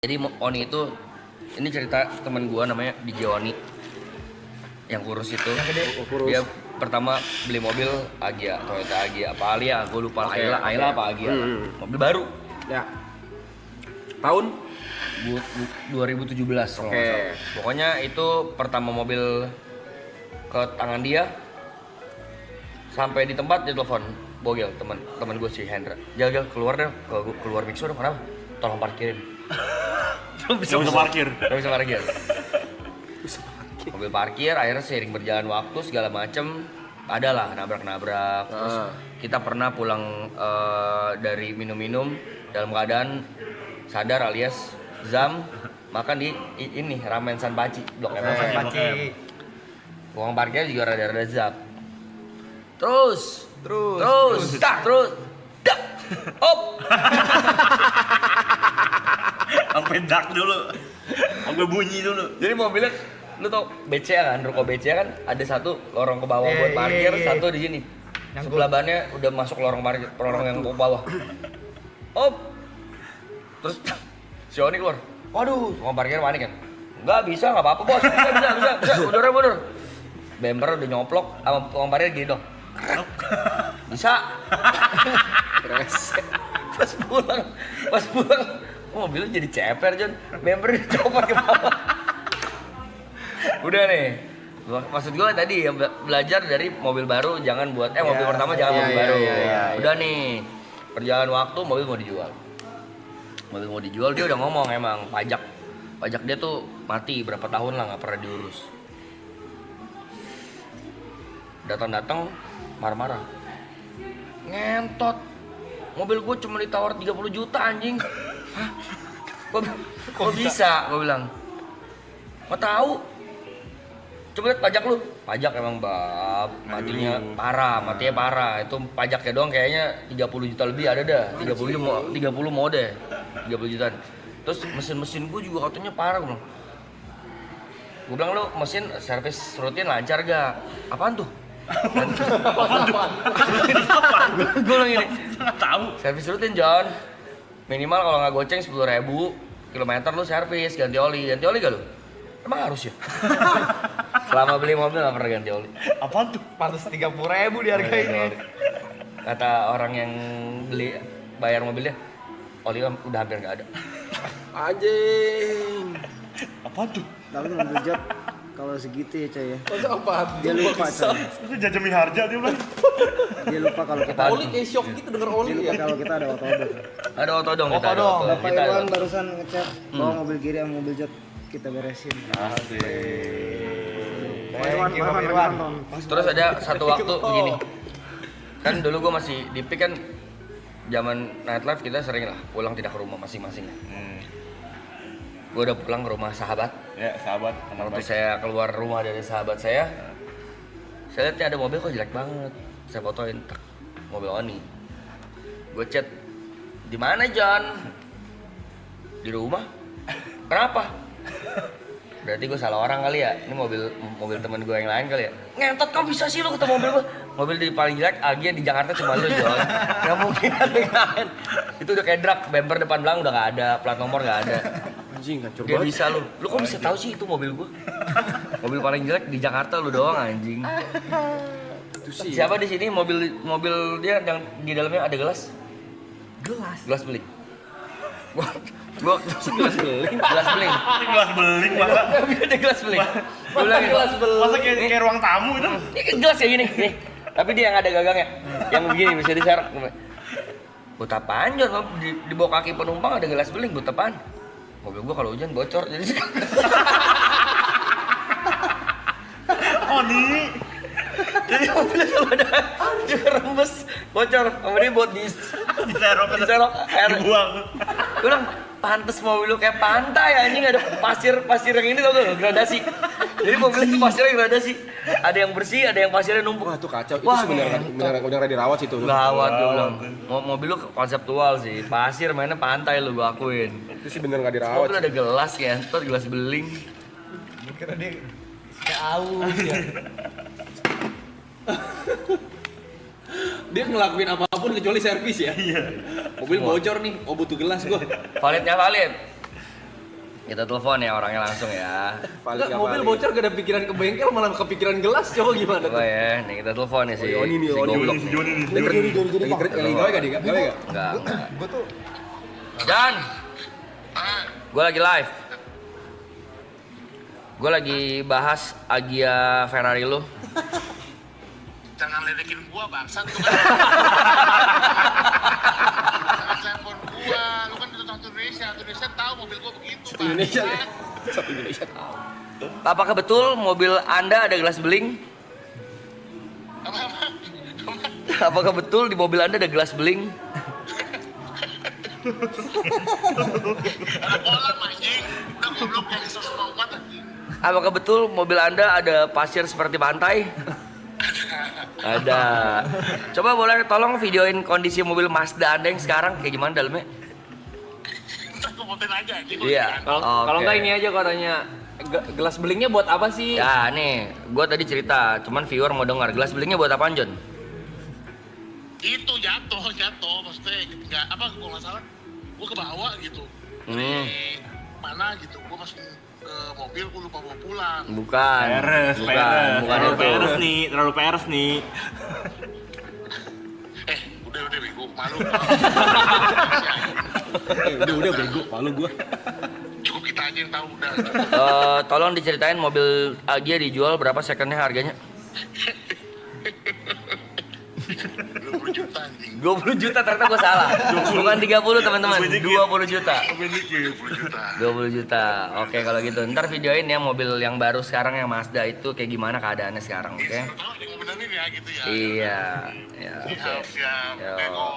Jadi Oni itu, ini cerita teman gua namanya DJ Oni yang kurus itu. Yang gede. Kurus. Dia pertama beli mobil Agya, Toyota Agya apa Alia, gue lupa. Ayla apa Agya. Mobil baru. Ya. Tahun 2017 kalau nggak salah. Pokoknya itu pertama mobil ke tangan dia. Sampai di tempat dia telepon Bogel, teman gue si Hendra. Jagal keluar deh, keluar mixer dong, kenapa? Tolong parkirin. Bisa parkir. Gak bisa parkir. Mobil parkir, akhirnya seiring berjalan waktu segala macem adalah nabrak-nabrak. Terus kita pernah pulang dari minum-minum dalam keadaan sadar alias zam, makan di ini ramen Sanpachi, Blok M. Sanpachi. Uang parkir juga rada-rada zap. Terus, dak, op. Sampai dak dulu. Sampai bunyi dulu. Jadi mobilnya, lu tau BC kan, ruko BC kan ada satu lorong ke bawah buat parkir, satu di sini. Yang Sebelah bannya udah masuk lorong parkir, lorong yang ke bawah. Op. Terus si Oni keluar. Waduh, tukang parkir panik kan. Enggak bisa, enggak apa-apa, Bos. Bisa. Mundur. Bemper udah nyoplok sama tukang parkir gini dong. Bisa. Pas pulang, mobilnya jadi ceper, Jon. Bemper dicopot ke bawah. Udah nih. Maksud gue tadi yang belajar dari mobil baru jangan buat mobil pertama jangan mobil baru. Udah nih. Perjalanan waktu mobil mau dijual. Dia udah ngomong emang pajak dia tuh mati berapa tahun lah nggak pernah diurus. Datang marah-marah. Ngentot. Mobil gue cuma ditawar 30 juta anjing. Hah? Kok bisa? Gue bilang. Nggak tahu. Coba lihat pajak lu. Pajak emang bab, matinya parah. Itu pajaknya doang kayaknya 30 juta lebih ada dah. 30 mau deh. 30 jutaan. Terus mesin gue juga katanya parah. Gue bilang lu mesin servis rutin lancar gak? Apaan tuh? Gue bilang gini, Nggak tahu. servis rutin John. Minimal kalau nggak goceng 10.000 kilometer lu servis, ganti oli gak lu? Emang harus ya? Selama beli mobil nggak pernah ganti oli. Apaan tuh? Pantes 30.000 di harga ini. Kata orang yang bayar mobilnya, oli udah hampir nggak ada. Anjing. Apaan tuh? Tapi mobil Jot kalau segitu ya coy ya. Masa apaan? Dia lupa coy. Itu Jajami Harja dia bilang. Dia lupa kalau kita Oli kayak shock gitu denger oli dia lupa ya. kalau kita ada otodong. Ada otodong kita. Otodong. Ada Bapak kita ada Iwan otodong. barusan ngechat bawa mobil kiri sama mobil Jot kita beresin. Asik. Pak Iwan, Thank you, mana Pak lagi Irwan. nonton? Terus ada satu waktu begini. Kan dulu gue masih di PIK kan zaman nightlife kita sering lah pulang tidak ke rumah masing-masing. Gue udah pulang ke rumah sahabat. Ya, sahabat. Teman Waktu baik. saya keluar rumah dari sahabat saya lihatnya ada mobil kok jelek banget. Saya fotoin, tek, mobil Oni. Gue chat, di mana John? Di rumah. Kenapa? Berarti gue salah orang kali ya. Ini mobil teman gue yang lain kali ya. Ngentot kok bisa sih lu ketemu mobil gue? Mobil di paling jelek, Agya di Jakarta cuma lu John. Gak mungkin ada yang lain. Itu udah kayak drag, bumper depan belakang udah gak ada, plat nomor gak ada. Anjing hancur Dia banget. bisa lu kok bisa tahu sih itu mobil gua? Mobil paling jelek di Jakarta lu doang anjing. Itu sih. Siapa di sini mobil dia yang di dalamnya ada gelas? Gelas beling. Gua gelas beling. Gelas beling masa. Ada gelas beling. Gua bilang gini, Masa kayak ruang tamu itu. ini kan gelas kayak gini nih. Tapi dia yang ada gagangnya. Yang begini bisa diserok. Buat apaan Jon? Di bawah kaki penumpang ada gelas beling, buat apaan? Mobil gua kalau hujan bocor jadi Oni. jadi mobilnya kalau ada juga rembes bocor sama dia buat Diserok air. dibuang. Gue bilang pantes mobil lu kayak pantai anjing, ada pasir yang ini tau gak gradasi. Jadi mobilnya itu pasirnya gradasi, ada yang bersih ada yang pasirnya numpuk. Wah, itu kacau. Itu Wah, sebenarnya udah dirawat sih itu. gawat gue bilang. Mobil lu konseptual sih, pasir mainnya pantai lu, gue akuin. Itu sih bener enggak dirawat. Mobil ada gelas ya, entot gelas beling. Kira dia Kayak aus ya. Dia ngelakuin apapun kecuali servis ya. Iya. Mobil bocor nih, oh butuh gelas gua. Validnya valid. Kita telepon ya orangnya langsung ya. Enggak, mobil bocor gak ada pikiran ke bengkel malah kepikiran gelas, coba gimana Coba tuh? ya, nih kita telepon nih si Yoni nih, si Yoni. goblok Si nih. Joni nih. Lagi gawe gak? Gawe gak? Enggak. Gue tuh Jan, gue lagi live. Gue lagi bahas Agya Ferrari lu. Jangan ledekin gua bangsat lu kan. Jangan telepon gua, lu kan di Indonesia. Indonesia tahu mobil gua begitu. Indonesia. bangsat. Satu Indonesia tahu. Apakah betul mobil Anda ada gelas beling? Apa? Apakah betul di mobil Anda ada gelas beling? Ada kolam anjing. Udah goblok yang semua umat anjing. Apakah betul mobil Anda ada pasir seperti pantai? Ada. Coba boleh tolong videoin kondisi mobil Mazda Anda yang sekarang kayak gimana dalamnya? Ntar gua konten aja anjing. Iya. Kalau Oke. enggak ini aja katanya gelas belingnya buat apa sih? Ya nih, gue tadi cerita, cuman viewer mau dengar gelas belingnya buat apaan John? Itu jatuh maksudnya enggak apa gua enggak salah. Gua ke bawah gitu. Hmm. Di mana gitu. Gua masuk ke mobil gua lupa bawa pulang. Bukan. Peres, bukan terlalu itu. peres nih, terlalu peres nih. Udah bego malu. Udah bego, malu gua. Cukup kita aja yang tahu udah. Tolong diceritain mobil Agya dijual berapa secondnya harganya? 20 juta anjing. 20 juta ternyata gue salah. Bukan 30 teman-teman, 20 juta. 20 juta. 20 juta. Oke kalau gitu. Ntar videoin ya mobil yang baru sekarang yang Mazda itu kayak gimana keadaannya sekarang, oke? Iya, tahu yang benerin ya gitu ya. Iya. Ya, oke. Siap. Yo. Bego.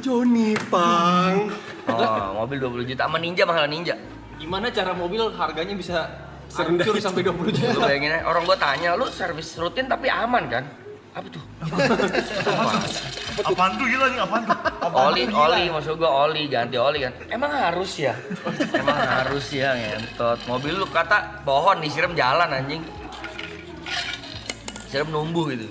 Joni Pang. Oh, mobil 20 juta sama Ninja mahal Ninja. Gimana cara mobil harganya bisa Serendah hancur sampai 20 Lu juta? bayangin aja, orang gua tanya, lu servis rutin tapi aman kan? Apa tuh? Apaan tuh gila nih, apaan tuh? Oli, maksud gua oli, ganti oli kan. Emang harus ya? Emang harus ya ngentot. Mobil lu kata pohon disiram jalan anjing. Siram numbuh gitu.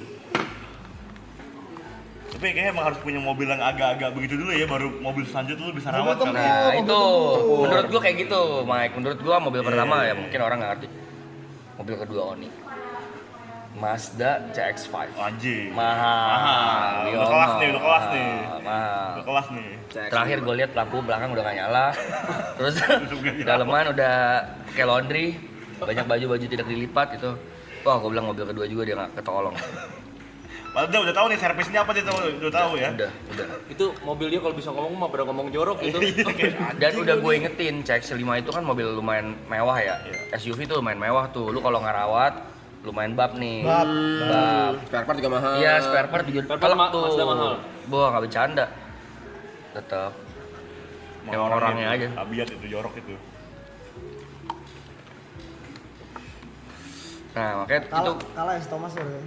Tapi kayaknya emang harus punya mobil yang agak-agak begitu dulu ya, baru mobil selanjutnya lu bisa rawat kan. Nah, itu menurut gua kayak gitu, Mike. Menurut gua mobil pertama ya mungkin orang nggak ngerti. Mobil kedua Oni. Mazda CX-5. Anjing. Mahal. Udah kelas nih, udah kelas nih. Mahal. Udah kelas nih. Terakhir gue lihat lampu belakang udah gak nyala. Terus daleman udah kayak laundry, banyak baju-baju tidak dilipat gitu. Wah, gue bilang mobil kedua juga dia gak ketolong. Padahal udah tahu nih servisnya apa dia udah tahu ya. Udah. Itu mobil dia kalau bisa ngomong mah pada ngomong jorok gitu. Dan udah gue ingetin, CX-5 itu kan mobil lumayan mewah ya. SUV tuh lumayan mewah tuh. Lu kalau nggak rawat, lumayan bab nih. Bab. Spare part juga mahal. Iya, spare part juga Spare part pelek tuh. Mazda mahal. Wah, nggak bercanda. Tetap. Emang orangnya aja. Abiat itu jorok itu. Nah, makanya itu. kalah ya si Thomas loh.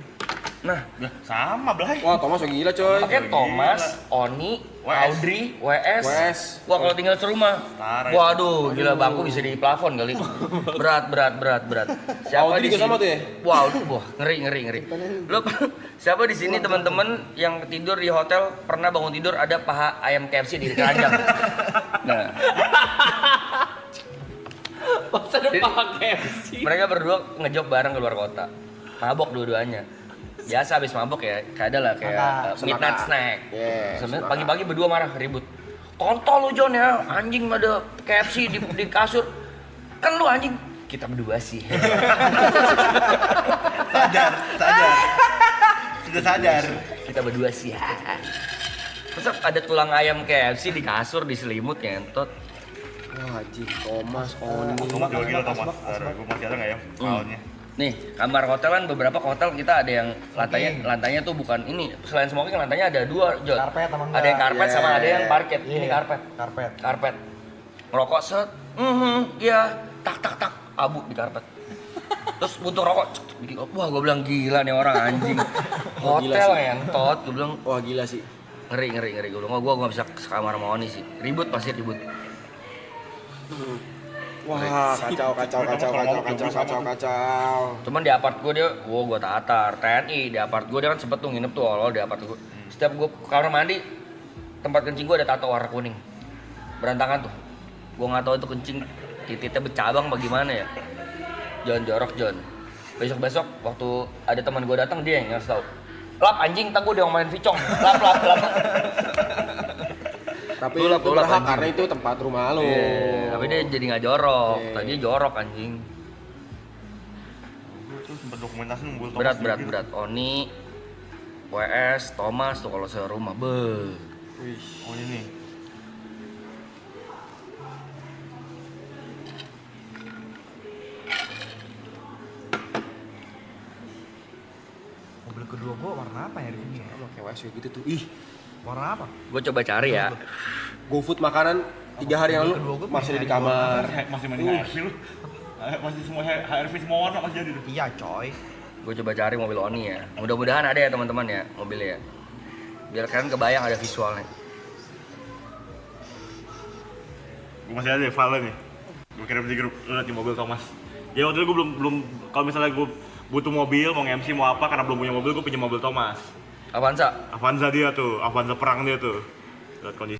Nah, Lah, sama Blay. Wah, Thomas lagi gila coy. makanya Thomas, Oni, WS. Audrey, WS. WS. Wah, kalau tinggal serumah. Setara Waduh, gila bangku bisa di plafon kali. Berat. Siapa Audrey di juga sama sini? tuh ya? Wow, wah, ngeri. Lu siapa di sini teman-teman yang tidur di hotel pernah bangun tidur ada paha ayam KFC di keranjang? Nah, Masa ada Jadi- pakai MC. mereka berdua ngejok bareng keluar kota. Mabok dua-duanya. Biasa habis mabok ya, kayak ada lah kayak midnight snack. Yes, Sebenarnya pagi-pagi berdua marah ribut. Kontol lu John ya, anjing ada KFC di kasur. Kan lu anjing. Kita berdua sih. Sadar. Sudah sadar. Kita berdua sih. Terus ada tulang ayam KFC di kasur di selimut ngentot. Wah, Haji Thomas, Oni. Thomas juga gila Thomas. Gue masih ada nggak ya filenya? Nih, kamar hotel kan beberapa hotel kita ada yang lantainya tuh bukan ini. Selain smoking lantainya ada dua, Jod. Karpet sama enggak? Ada yang karpet sama ada yang parket. Iya. Ini karpet. Karpet. Ngerokok set. Iya. Tak. Abu di karpet. Terus butuh rokok. cek, cek, bikin kopi. Wah, gue bilang gila nih orang anjing. Hotel entot. Gue bilang Wah, gila sih. ngeri. Gue bilang, gue nggak bisa sekamar sama Oni sih. Ribut pasti ribut. Wah, kacau. Cuman di apart gue dia, gue tatar TNI di apart gue dia kan sempet tuh nginep tuh awal di apart gue. Setiap gue ke kamar mandi, tempat kencing gue ada tato warna kuning, berantakan tuh. Gua nggak tahu itu kencing titiknya bercabang bagaimana ya. John jorok John. Besok waktu ada teman gua datang dia yang ngasih tahu. Lap anjing, tak gua udah main vicong. Lap. Tapi Lu lap, lu lu lap, berhak anjing. karena itu tempat rumah lu. Iya, tapi dia jadi nggak jorok. Iya. Tadi jorok anjing. Itu sempat dokumentasi mobil Thomas Berat. juga. Oni, WS, Thomas tuh kalau serumah. Be. Oh ini nih. Mobil kedua gua warna apa ya di sini ya? Sama kayak WS gitu tuh. Ih, Warna apa? Gue coba cari ya. GoFood makanan 3 hari yang lalu Kedua gua masih ada di punya kamar. Masih main HRV lu. Masih semua HRV semua warna masih jadi tuh. Iya coy. Gue coba cari mobil Oni ya. Mudah-mudahan ada ya teman-teman ya mobilnya ya. Biar kalian kebayang ada visualnya. Gue masih ada file nih. Gue kirim di grup, lu liat di mobil Thomas. Ya waktu itu gue belum kalau misalnya gue butuh mobil, mau nge-MC mau apa, karena belum punya mobil, gue punya mobil Thomas. Avanza. Avanza dia tuh, Avanza perang dia tuh. Lihat kondisi.